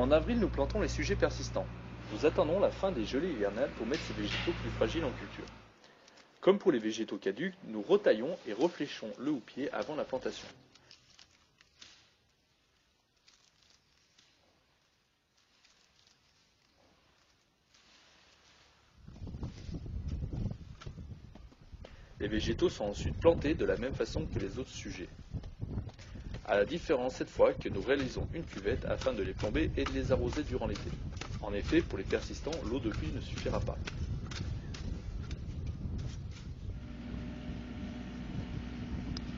En avril, nous plantons les sujets persistants. Nous attendons la fin des gelées hivernales pour mettre ces végétaux plus fragiles en culture. Comme pour les végétaux caducs, nous retaillons et refléchons le houppier avant la plantation. Les végétaux sont ensuite plantés de la même façon que les autres sujets. À la différence cette fois que nous réalisons une cuvette afin de les plomber et de les arroser durant l'été. En effet, pour les persistants, l'eau de pluie ne suffira pas.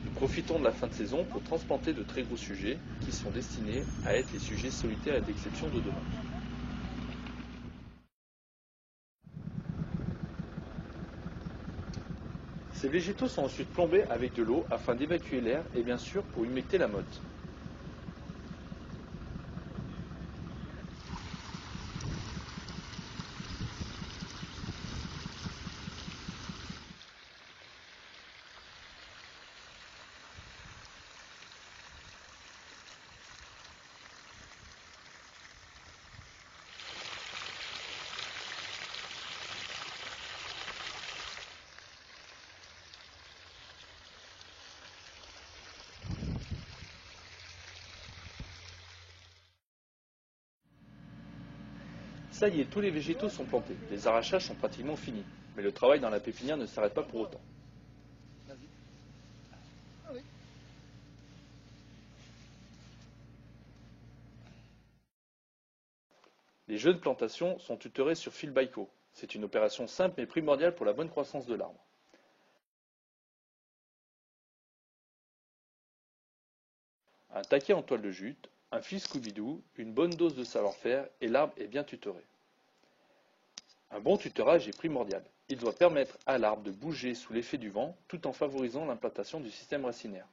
Nous profitons de la fin de saison pour transplanter de très gros sujets qui sont destinés à être les sujets solitaires et d'exception de demain. Ces végétaux sont ensuite plombés avec de l'eau afin d'évacuer l'air et bien sûr pour humecter la motte. Ça y est, tous les végétaux sont plantés. Les arrachages sont pratiquement finis. Mais le travail dans la pépinière ne s'arrête pas pour autant. Les jeunes plantations sont tutorées sur fil Baïko. C'est une opération simple mais primordiale pour la bonne croissance de l'arbre. Un taquet en toile de jute, un fil Scooby-Doo, une bonne dose de savoir-faire et l'arbre est bien tutoré. Un bon tutorage est primordial. Il doit permettre à l'arbre de bouger sous l'effet du vent tout en favorisant l'implantation du système racinaire.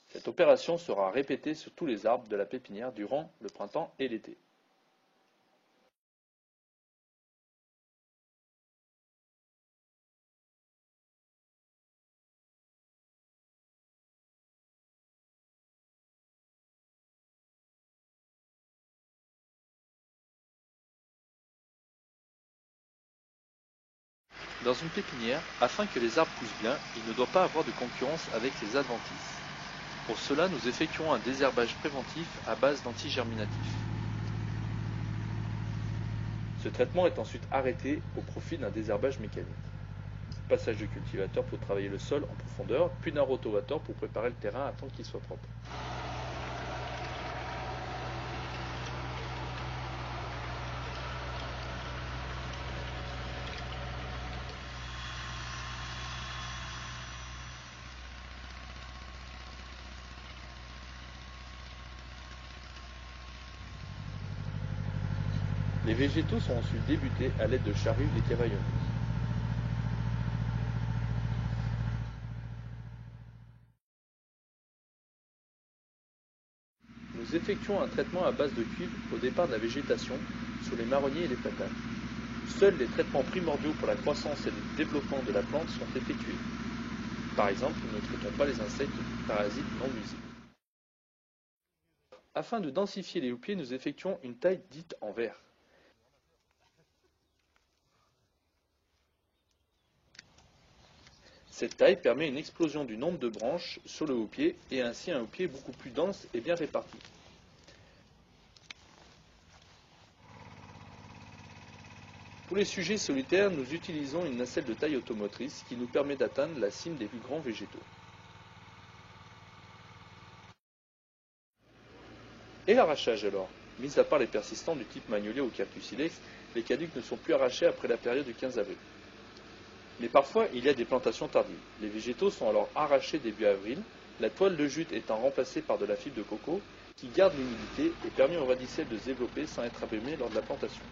Cette opération sera répétée sur tous les arbres de la pépinière durant le printemps et l'été. Dans une pépinière, afin que les arbres poussent bien, il ne doit pas avoir de concurrence avec les adventices. Pour cela, nous effectuons un désherbage préventif à base d'antigerminatifs. Ce traitement est ensuite arrêté au profit d'un désherbage mécanique. Passage de cultivateur pour travailler le sol en profondeur, puis d'un rotavator pour préparer le terrain afin qu'il soit propre. Les végétaux sont ensuite débutés à l'aide de charrues et cavaillonneuses. Nous effectuons un traitement à base de cuivre au départ de la végétation sur les marronniers et les platanes. Seuls les traitements primordiaux pour la croissance et le développement de la plante sont effectués. Par exemple, nous ne traitons pas les insectes parasites non nuisibles. Afin de densifier les houppiers, nous effectuons une taille dite en verre. Cette taille permet une explosion du nombre de branches sur le houppier et ainsi un houppier beaucoup plus dense et bien réparti. Pour les sujets solitaires, nous utilisons une nacelle de taille automotrice qui nous permet d'atteindre la cime des plus grands végétaux. Et l'arrachage alors? Mis à part les persistants du type magnolia ou cactus silex, les caducs ne sont plus arrachés après la période du 15 avril. Mais parfois, il y a des plantations tardives. Les végétaux sont alors arrachés début avril, la toile de jute étant remplacée par de la fibre de coco qui garde l'humidité et permet au radicelle de se développer sans être abîmé lors de la plantation.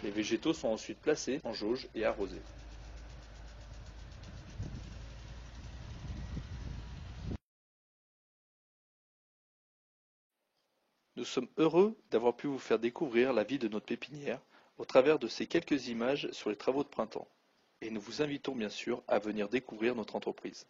Les végétaux sont ensuite placés en jauge et arrosés. Nous sommes heureux d'avoir pu vous faire découvrir la vie de notre pépinière au travers de ces quelques images sur les travaux de printemps. Et nous vous invitons bien sûr à venir découvrir notre entreprise.